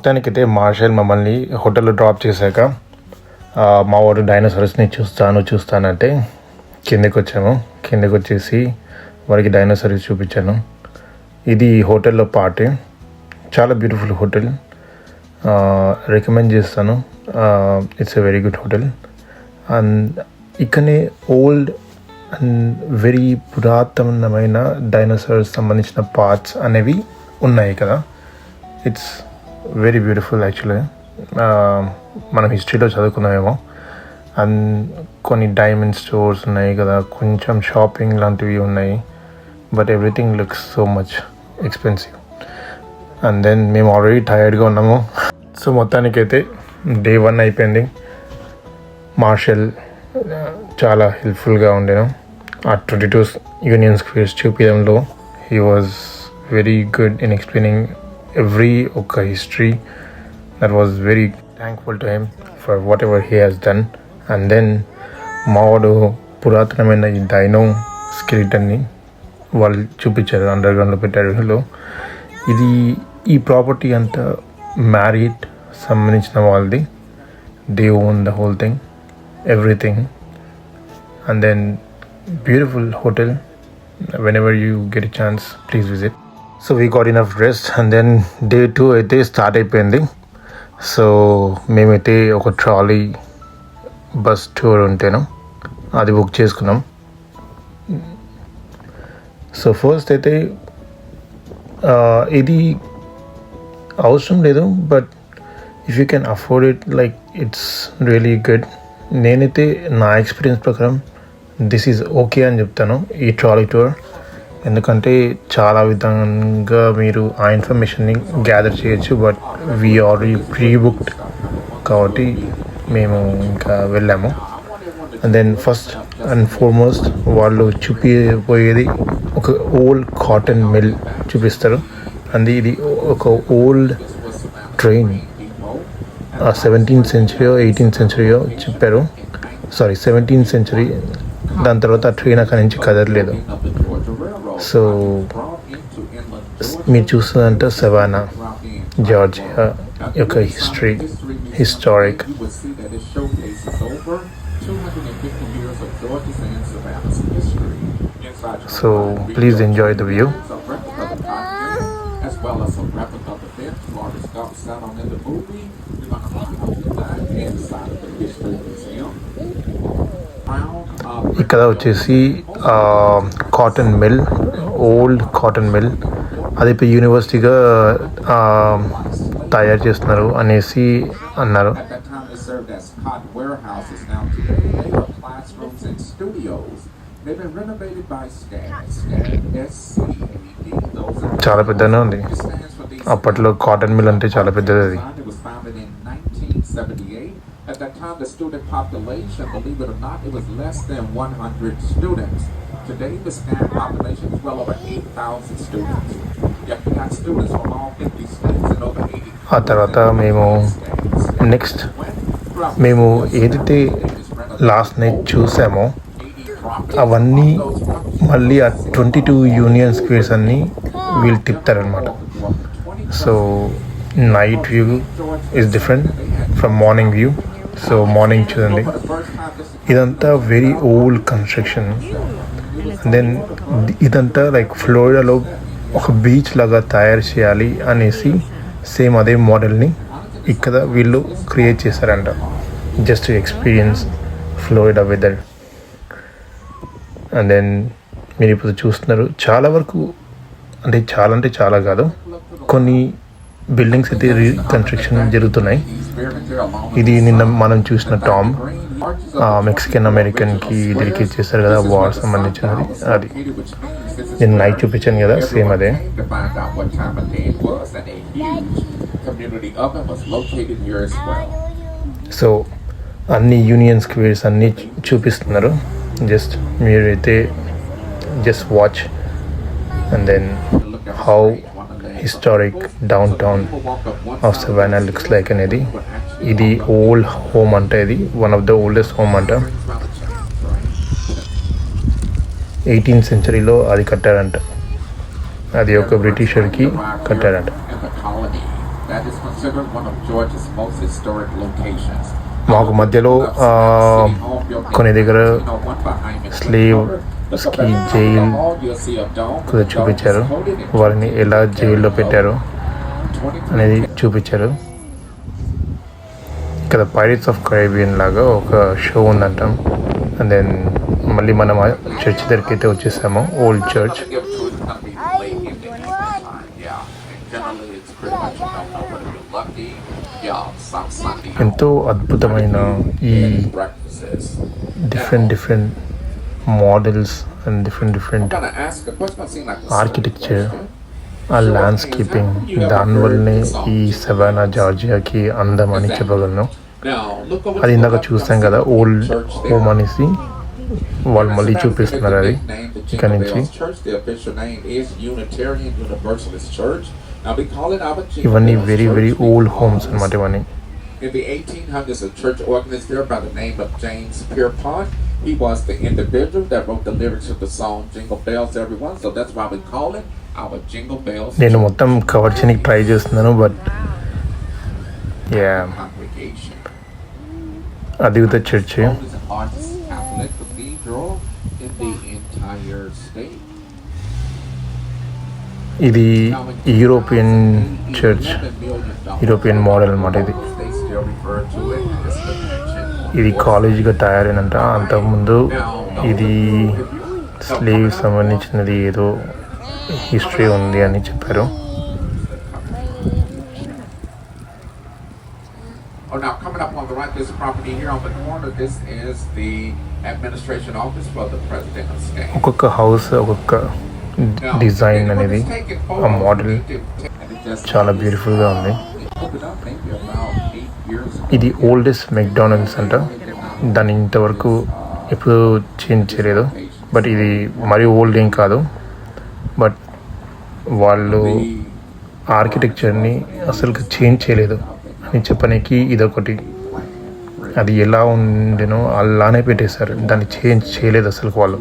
మొత్తానికైతే మార్షల్ మమ్మల్ని హోటల్లో డ్రాప్ చేశాక మా వాడు డైనోసార్స్ని చూస్తానంటే కిందకి వచ్చాము. కిందకి వచ్చేసి వారికి డైనోసార్స్ చూపించాను. ఇది హోటల్లో పార్టీ, చాలా బ్యూటిఫుల్ హోటల్, రికమెండ్ చేస్తాను. It's a very good hotel. And ఇక్కడనే ఓల్డ్ అండ్ వెరీ పురాతనమైన డైనోసార్స్ సంబంధించిన పార్ట్స్ అనేవి ఉన్నాయి కదా. It's very beautiful actually. మనం హిస్టరీలో చదువుకున్నామేమో. అండ్ కొన్ని డైమండ్ స్టోర్స్ ఉన్నాయి కదా, కొంచెం షాపింగ్ లాంటివి ఉన్నాయి. But everything looks so much expensive. And then మేము ఆల్రెడీ టైర్డ్గా ఉన్నాము. సో మొత్తానికైతే డే 1 అయిపోయింది. మార్షల్ చాలా హెల్ప్ఫుల్గా ఉండేను. ఆ 22 యూనియన్ స్క్వేర్స్ చూపించడంలో he was very good in explaining every history. That was very thankful to him for whatever he has done. And then మావాడు పురాతనమైన ఈ డైనో స్కెలిటన్ని వాళ్ళు చూపించారు, అండర్గ్రౌండ్లో పెట్టారు. ఇది ఈ ప్రాపర్టీ అంతా మ్యారీడ్ సంబంధించిన వాళ్ళది. They own the whole thing, everything. And then beautiful hotel. whenever you get a chance, please visit. So we got enough rest. And then day 2 అయితే స్టార్ట్ అయిపోయింది. సో మేమైతే ఒక ట్రాలీ బస్ టూర్ ఉంటేను అది book చేసుకున్నాం. So first అయితే ఇది అవసరం లేదు, but if you can afford it, like it's really good. నేనైతే నా ఎక్స్పీరియన్స్ ప్రకారం దిస్ ఈజ్ ఓకే అని చెప్తాను ఈ ట్రాలీ టూర్. ఎందుకంటే చాలా విధంగా మీరు ఆ ఇన్ఫర్మేషన్ని గ్యాదర్ చేయొచ్చు. But we already pre booked కాబట్టి మేము ఇంకా వెళ్ళాము. And then first and foremost వాళ్ళు చూపిపోయేది ఒక ఓల్డ్ కాటన్ మిల్ చూపిస్తారు. అండ్ ఇది ఒక old train, 17th century 18th century చెప్పారు. 17th century. దాని తర్వాత ఆ ట్రైన్ అక్కడి నుంచి కదలలేదు. సో మీరు చూస్తుందంటే సవానా జార్జియా యొక్క historic. So please enjoy the view. ఇక్కడ వచ్చేసి cotton mill, old cotton mill. అది ఇప్పుడు యూనివర్సిటీగా తయారు చేస్తున్నారు అనేసి అన్నారు. చాలా పెద్దనే ఉంది. అప్పట్లో కాటన్ మిల్ అంటే చాలా పెద్దది అది. At that time, the student population, believe it or not, it was less than 100 students. Today, the SCAN population is well over 8,000 students. Yet we got students from all 50 states and over 80. ఆ తర్వాత next మేము ఏదైతే last night చూసామో అవన్నీ మళ్ళీ ఆ 22 union squares అన్నీ వీళ్ళు తిప్పుతారనమాట. So night view is different from morning view. So morning చూడండి, ఇదంతా వెరీ ఓల్డ్ కన్స్ట్రక్షన్. దెన్ ఇదంతా లైక్ ఫ్లోరిడాలో ఒక బీచ్ లాగా తయారు చేయాలి అనేసి సేమ్ అదే మోడల్ని ఇక్కడ వీళ్ళు క్రియేట్ చేశారంట, just experience Florida weather. And then మీరు ఇప్పుడు చూస్తున్నారు చాలా వరకు, అంటే చాలా కాదు, కొన్ని బిల్డింగ్స్ అయితే రీకన్స్ట్రక్షన్ జరుగుతున్నాయి. ఇది నిన్న మనం చూసిన టామ్, మెక్సికన్ అమెరికన్కి డెడికేట్ చేస్తారు కదా, వార్ సంబంధించినది. అది నేను నైట్ చూపించాను కదా, సేమ్ అదే. సో అన్ని యూనియన్ స్క్వేర్స్ అన్నీ చూపిస్తున్నారు. జస్ట్ మీరైతే just watch. And then how historic downtown of Savannah looks like అనేది. ఇది ఓల్డ్ హోమ్ అంట, ఇది one of the oldest home అంట. 18th centuryలో అది కట్టారంట. అది ఒక బ్రిటిషర్కి కట్టారంట. that is considered one of Georgia's most historic locations. మాకు మధ్యలో కొన్ని దగ్గర స్లేవ్స్కి జైల్ కూడా చూపించారు, వాళ్ళని ఎలా జైల్లో పెట్టారు అనేది చూపించారు. ఇక్కడ పైరేట్స్ ఆఫ్ కరేబియన్ లాగా ఒక షో ఉందంట. అండ్ దెన్ మళ్ళీ మనం చర్చ్ దగ్గరికి అయితే వచ్చేసాము, ఓల్డ్ చర్చ్. ఎంతో అద్భుతమైన ఈ different models and different architecture, ఆ ల్యాండ్స్కేపింగ్, దానివల్లనే ఈ సవానా జార్జియాకి అందం అని చెప్పగలను. అది ఇందాక చూస్తాం కదా ఓల్డ్ హోమ్ అనేసి, వాళ్ళు మళ్ళీ చూపిస్తున్నారు అది ఇక్కడ నుంచి. ఇవన్నీ వెరీ ఓల్డ్ హోమ్స్ అన్నమాట ఇవన్నీ. In the 1800s, a church organist there by the name of James Pierpont. He was the individual that wrote the lyrics of the song "Jingle Bells, Everyone." So that's why we call it our Jingle Bells. నేను మొత్తం cover చేయడానికి try చేస్తున్నాను, but అది with church. ఇది European church, European model అన్నమాట. ఇది కాలేజ్గా తయారైనంట. అంతకుముందు ఇది స్లేవ్ సంబంధించినది ఏదో హిస్టరీ ఉంది అని చెప్పారు. Now coming up on the right, this property here on the corner, this is the administration office for the president of state. ఒక్కొక్క హౌస్ ఒక్కొక్క డిజైన్ అనేది, ఆ మోడల్ చాలా బ్యూటిఫుల్గా ఉంది. ఇది ఓల్డెస్ట్ మెక్డానల్డ్స్ అంట. దాన్ని ఇంతవరకు ఎప్పుడు చేంజ్ చేయలేదు. బట్ ఇది మరీ ఓల్డ్ ఏం కాదు, బట్ వాళ్ళు ఆర్కిటెక్చర్ని అసలు చేంజ్ చేయలేదు అని చెప్పడానికి ఇదొకటి. అది ఎలా ఉండేనో అలానే పెట్టేశారు, దాన్ని చేంజ్ చేయలేదు అసలు వాళ్ళు.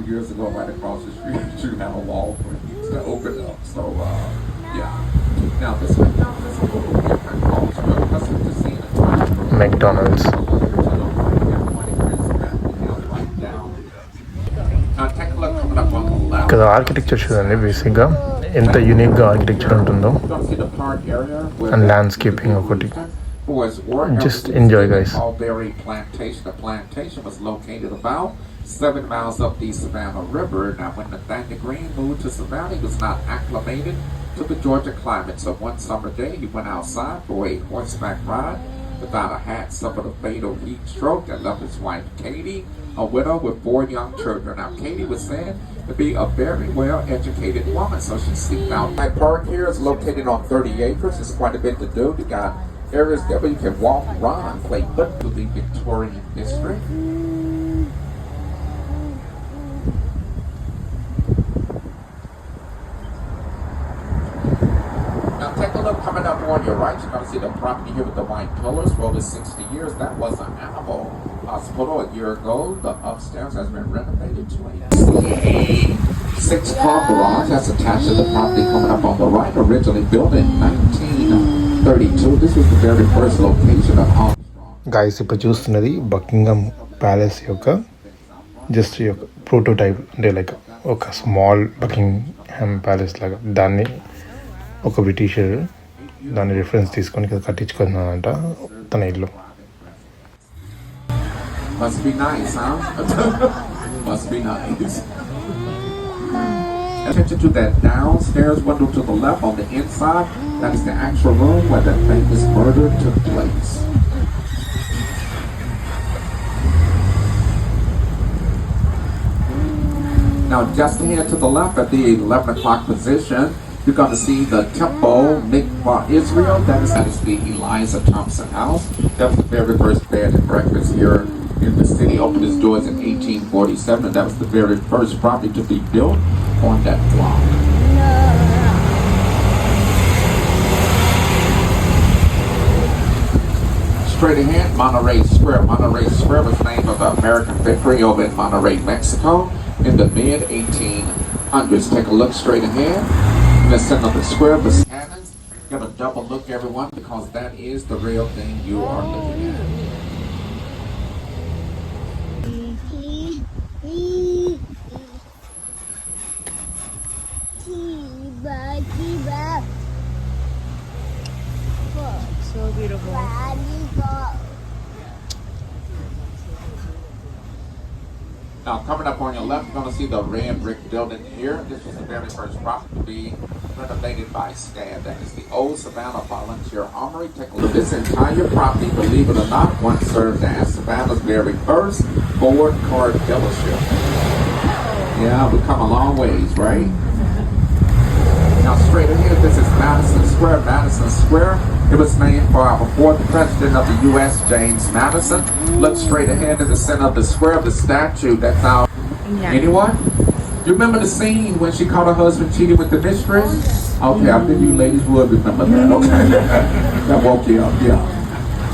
మెక్డానల్డ్స్ ఇక్కడ ఆర్కిటెక్చర్ చూడండి, బేసిక్గా ఎంత యూనిక్గా ఆర్కిటెక్చర్ ఉంటుందో. అండ్ ల్యాండ్స్కేపింగ్ ఒకటి. Just enjoy, guys. The plantation was located about 7 miles up the Savannah River. Now, when Nathaniel Green moved to Savannah, he was not acclimated to the Georgia climate. So one summer day, he went outside for a horseback ride without a hat, suffered a fatal heat stroke, and left his wife Katie, a widow with 4 young children. Now, Katie was said to be a very well-educated woman, so she seeked out. My park here is located on 30 acres. It's quite a bit to do. We got areas there where you can walk, run, play football to the Victorian district. Now take a look coming up on your right. You're going to see the property here with the white pillars for over 60 years. That was an animal hospital a year ago. The upstairs has been renovated to a 6-car garage that's attached to the property coming up on the right. Originally built in 1932. This was the very first location of Armstrong. Guys ఇప్పుడు చూస్తున్నది Buckingham palace యొక్క just యొక్క prototype, అంటే like ఒక small Buckingham palace లాగా. దాన్ని ఒక Britisher దాన్ని రిఫరెన్స్ తీసుకొని కట్టించుకున్నానంట తన ఇల్లు. Must be nice, huh? Must be nice. Attention to that downstairs window to the left on the inside. That is the actual room where that famous murder took place. Now, just ahead to the left at the 11 o'clock position, you're going to see the temple, Mikvah, Israel. That is the Eliza Thompson house. That was the very first bed and breakfast here in the city. Opened its doors in 1847, and that was the very first property to be built on that block. Straight ahead, Monterey Square. Monterey Square was named for the American victory over in Monterey, Mexico in the mid-1800s. Take a look straight ahead. In the center of the square, the cannons. You have a double look, everyone, because that is the real thing you are looking at. So beautiful. Now, coming up on your left, you're going to see the red brick building here. This was the very first property to be renovated by SCAD. That is the old Savannah Volunteer Armory. Take a look. This entire property, believe it or not, once served as Savannah's very first Ford car dealership. Yeah, we've come a long ways, right? Now, straight ahead, this is Madison Square. Madison Square, it was named for our fourth president of the U.S., James Madison. Look straight ahead in the center of the square of the statue. That's our... Anyone? You remember the scene when she caught her husband cheating with the mistress? Okay, I think you ladies would remember that. Okay. That woke you up, yeah.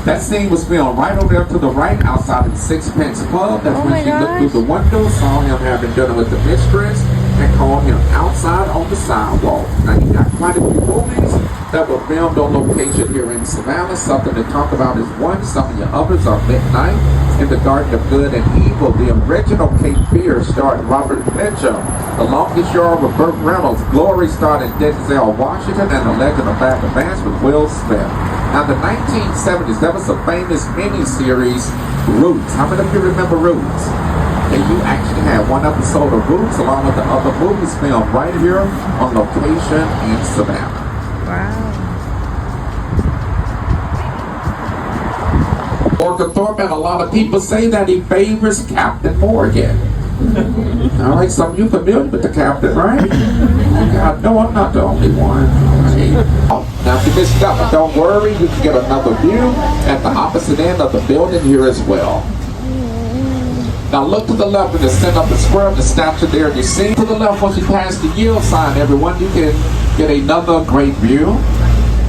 That scene was filmed right over there to the right outside of the Sixpence Club. That's when she looked through the window, saw him having dinner with the mistress, and called him outside on the sidewalk. Now, you got quite a few movies that were filmed on location here in Savannah. Something to talk about is one. Some of your others are Midnight, In the Garden of Good and Evil. The original Cape Fear starred Robert Mitchum. The Longest Yard with Burt Reynolds. Glory starred in Denzel Washington, and The Legend of Bagger Vance with Will Smith. Now, the 1970s, there was a famous mini-series, Roots. How many of you remember Roots? And you actually had one episode of Roots along with the other movies filmed right here on location in Savannah. Wow. Morgan Thorpe, and a lot of people say that he favors Captain Morgan. All right, some of you familiar with the captain, right? No, I'm not the only one. Now, if you missed that one, don't worry. You can get another view at the opposite end of the building here as well. Now, look to the left in the center of the square of the statue there. You see to the left once you pass the yield sign, everyone, you can get another great view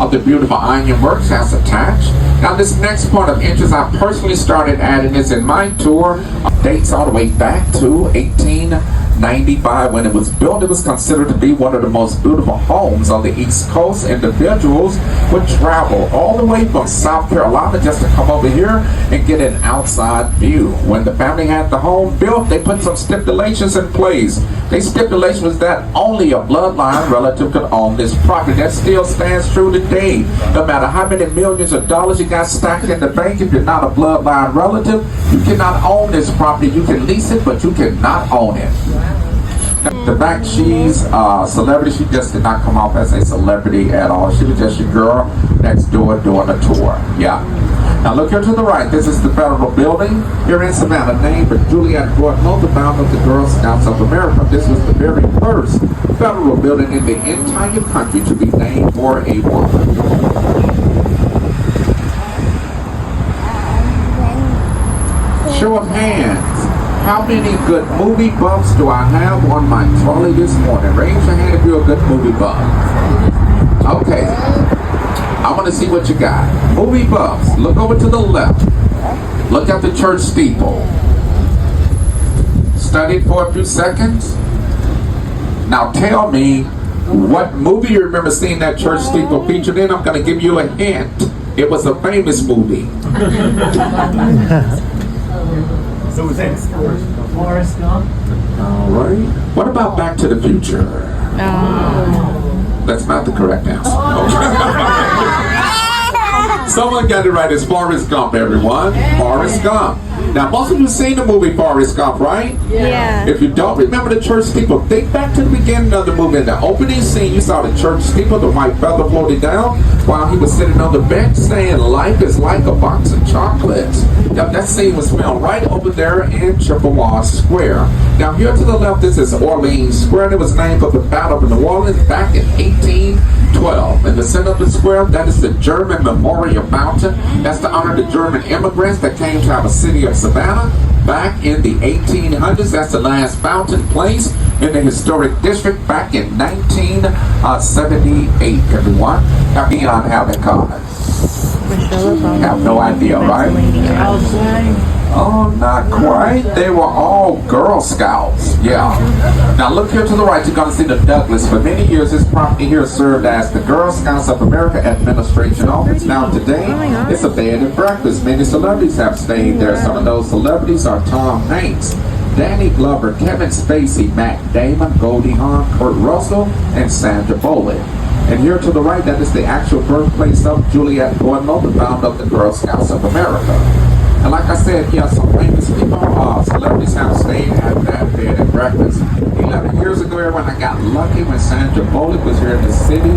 of the beautiful ironworks that's attached. Now, this next point of interest, I personally started adding this in my tour. Dates all the way back to 1895 when it was built. It was considered to be one of the most beautiful homes on the East Coast. Individuals would travel all the way from South Carolina just to come over here and get an outside view. When the family had the home built, they put some stipulations in place. The stipulation was that only a bloodline relative could own this property. That still stands true today. No matter how many millions of dollars you got stacked in the bank, if you're not a bloodline relative, you cannot own this property. You can lease it, but you cannot own it. The fact she's a celebrity, she just did not come off as a celebrity at all. She was just your girl next door doing a tour. Yeah. Now look here to the right. This is the Federal Building here in Savannah, named for Juliet Gordon, the founder of the Girl Scouts of America. This was the very first federal building in the entire country to be named for a woman. Show of hands. How many good movie buffs do I have on my trolley this morning? Raise your hand if you're a good movie buff. Okay. I want to see what you got. Movie buffs. Look over to the left. Look at the church steeple. Study it for a few seconds. Now tell me what movie you remember seeing that church steeple featured in. I'm going to give you a hint. It was a famous movie. So was that Forrest Gump? All right. What about Back to the Future? That's not the correct answer. Someone got it right. It's Forrest Gump, everyone. Forrest Gump. Now, most of you have seen the movie Forrest Gump, right? Yeah. If you don't remember the church steeple, think back to the beginning of the movie. In the opening scene, you saw the church steeple, the white feather floating down, while he was sitting on the bench saying, "Life is like a box of chocolates." Now, that scene was filmed right over there in Chippewa Square. Now, here to the left, this is Orleans Square. It was named for the Battle of New Orleans back in 1812. In the center of the square, that is the German Memorial Mountain. That's to honor the German immigrants that came to our city of Savannah back in the 1800s. That's the last fountain placed in the historic district back in 1978, everyone. Now, Neon have in common. Have no idea, right? Oh, not quite. They were all Girl Scouts. Yeah. Now look here to the right, you're going to see the Douglas. For many years, this property here served as the Girl Scouts of America Administration Office. Now today, it's a bed and breakfast. Many celebrities have stayed there. Some of those celebrities are Tom Hanks, Danny Glover, Kevin Spacey, Matt Damon, Goldie Hawn, Kurt Russell, and Sandra Bullock. And here to the right, that is the actual birthplace of Juliette Gordon, the founder of the Girl Scouts of America. And like I said, yeah, some famous people, celebrities have stayed at that bed and breakfast. 11 years ago, when I got lucky when Sandra Bullock was here in the city,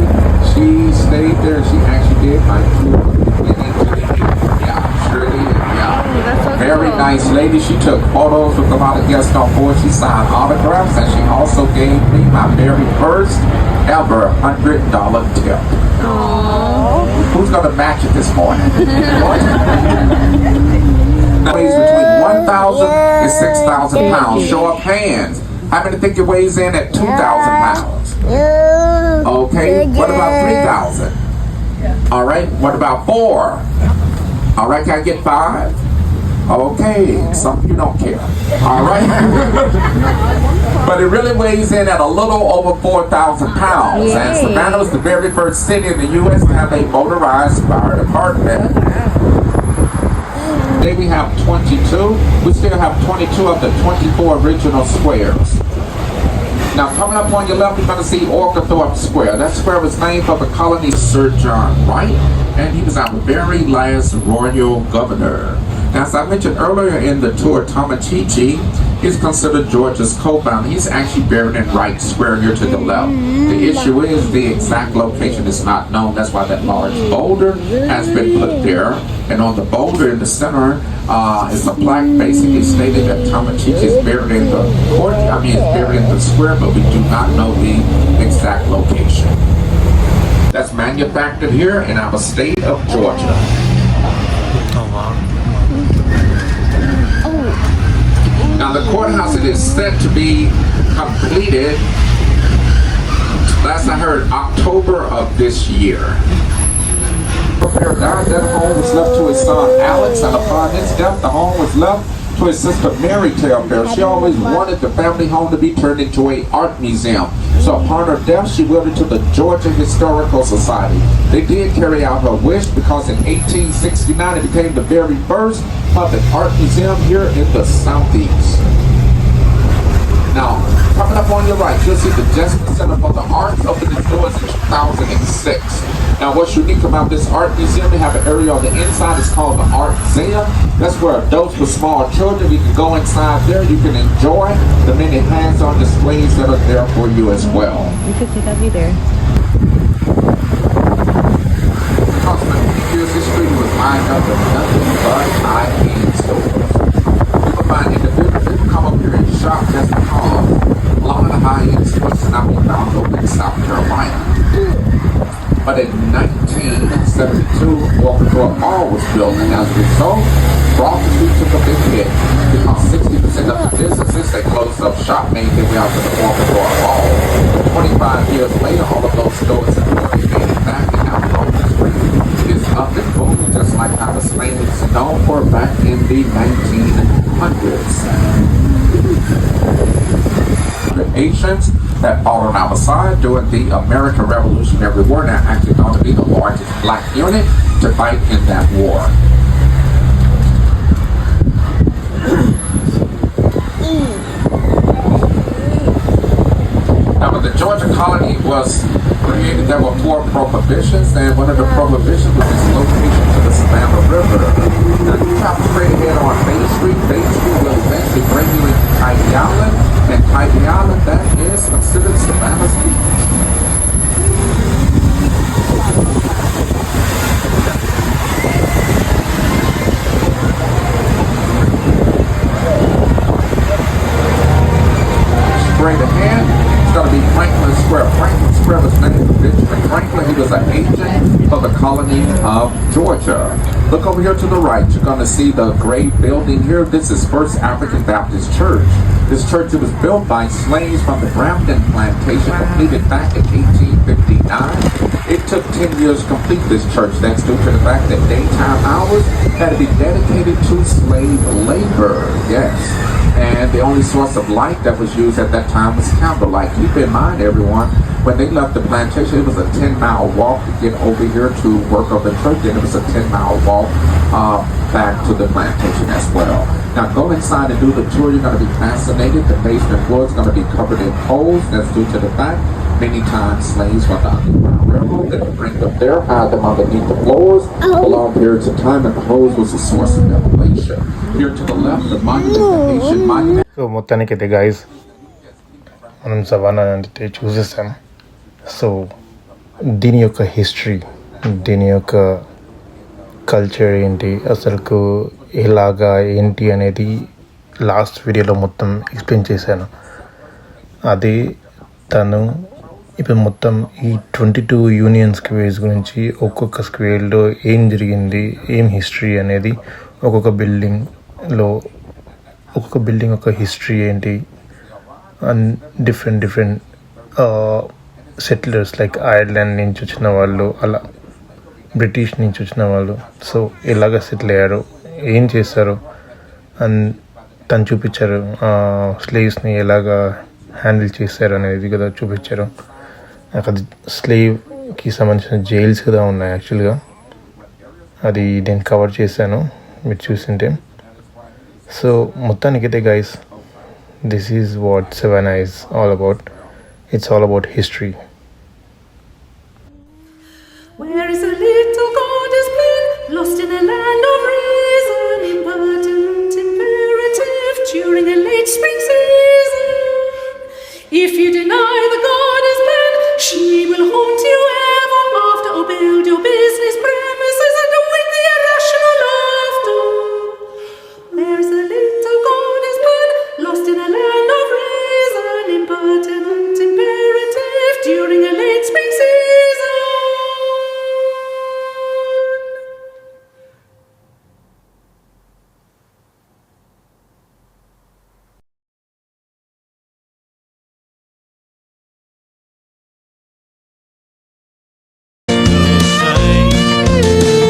she stayed there. She actually did my tour with the beginning to the end. Yeah, sure did. Yeah. That's so Very cool. nice lady. She took photos with a lot of guests on board. She signed autographs, and she also gave me my very first ever $100 tip. Aww. Who's going to match it this morning? Weighs between 1,000 and 6,000 pounds. Show of hands. How many think it weighs in at 2,000 pounds? Okay. What about 3,000? All right. What about 4? All right. Can I get 5? Okay. Some of you don't care. All right. But it really weighs in at a little over 4,000 pounds. Yay. And Savannah was the very first city in the U.S. to have a motorized fire department. Today we have 22. We still have 22 of the 24 original squares. Now coming up on your left, you're going to see Orcathorpe Square. That square was named for the colony Sir John Wright, and he was our very last royal governor. Now, as I mentioned earlier in the tour, Tomachichi is considered Georgia's co-founder. He's actually buried in Wright Square here to the left. The issue is the exact location is not known. That's why that large boulder has been put there. And on the boulder in the center is a plaque basically stating that Tomachichi is buried in the court. Is buried in the square, but we do not know the exact location. That's manufactured here in our state of Georgia. Oh, wow. Now the courthouse, it is set to be completed, last I heard, October of this year. That home was left to his son Alex, and upon his death, the home was left to his sister Mary Tailfair. She always wanted the family home to be turned into an art museum. So upon her death, she willed it to the Georgia Historical Society. They did carry out her wish because in 1869 it became the very first public art museum here in the Southeast. Now, coming up on your right, you'll see the Jessup Center for the Arts opened its doors in 2006. Now, what's unique about this art museum, they have an area on the inside, it's called the Art Museum. That's where adults with small children, you can go inside there, you can enjoy the many hands-on displays that are there for you as well. You could see that be there. Because for many years, this street was lined up with nothing but high-end stores. You will find individuals that come up here and shop just because a lot of the high-end stores is not being found open in South Carolina. But in 1972, Orcathorpe Mall was built, and as a result, Broad Street took a big hit because 60% of the businesses that closed up shop made their way out to the Orcathorpe Mall. 25 years later, all of those stores have already made it back, and now Broad Street is up and booming, just like how the Spain was known for back in the 1900s. The Asians that fought on our side during the American Revolutionary War are actually going to be the largest black unit to fight in that war. Now, when the Georgia colony was created, there were 4 prohibitions, and one of the prohibitions was its location to the Savannah River. Now, you have to straight ahead on Bay Street. Bay Street will eventually bring you into Tybee Island, and Tybee Island, that is considered Savannah's beach. Straight ahead, it's going to be Franklin Square. Franklin Square was named for Benjamin Franklin. He was an agent for the colony of Georgia. Look over here to the right. You're going to see the gray building here. This is First African Baptist Church. This church, it was built by slaves from the Brampton Plantation, completed back in 1859. It took 10 years to complete this church. That's due to the fact that daytime hours had to be dedicated to slave labor. Yes. And the only source of light that was used at that time was candlelight. Keep in mind, everyone, when they left the plantation, it was a 10-mile walk to get over here to work on the church, and it was a 10-mile walk back to the plantation as well. Now go inside and do the tour. You're going to be fascinated. The basement floor is going to be covered in poles. That's due to the fact many times slaves from the Underground Railroad that would bring them there, hide them underneath the floors for long periods of time, and the holes was a source of ventilation. Here to the left, the monument, the Haitian monument. So మొత్తానికి అయితే guys మనం savannah అంటే చూసేసాం. So దీని యొక్క history, దీని యొక్క culture ఏంటి, అసలుకు ఎలాగా ఏంటి అనేది లాస్ట్ వీడియోలో మొత్తం ఎక్స్ప్లెయిన్ చేశాను. అది తను ఇప్పుడు మొత్తం ఈ 22 యూనియన్ స్క్వేర్స్ గురించి ఒక్కొక్క స్క్వేర్లో ఏం జరిగింది, ఏం హిస్టరీ అనేది, ఒక్కొక్క బిల్డింగ్లో ఒక్కొక్క బిల్డింగ్ ఒక హిస్టరీ ఏంటి, and different settlers like Ireland నుంచి వచ్చిన వాళ్ళు, అలా బ్రిటిష్ నుంచి వచ్చిన వాళ్ళు, సో ఎలాగ సెటిల్ అయ్యారు, ఏం చేశారు, అండ్ తను చూపించారు స్లేవ్స్ని ఎలాగా హ్యాండిల్ చేశారు అనేది కదా చూపించారు. అక్కడ స్లేవ్కి సంబంధించిన జైల్స్ కూడా ఉన్నాయి యాక్చువల్గా. అది నేను కవర్ చేశాను, మీరు చూసింటే. సో మొత్తానికైతే guys, this is what Savannah is all about. It's all about history. Where is a little goddess plain, lost in a land of reason, impertinent imperative during a late spring season? If you deny the goddess plan, she will haunt you ever after, or build your business premises and with the irrational laughter. Where is the little goddess plain, lost in a land of reason, impertinent imperative during a late spring season?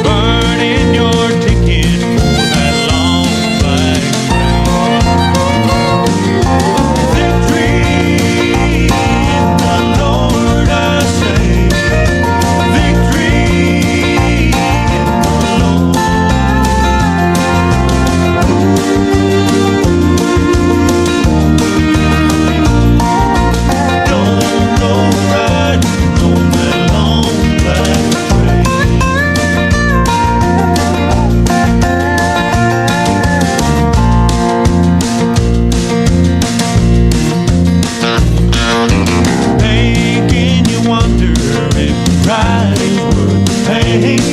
Burning your ticket for that long black train. Victory in the Lord I say. Victory in the Lord. Don't go riding on that long black train. Making you wonder if pride is worth the pain.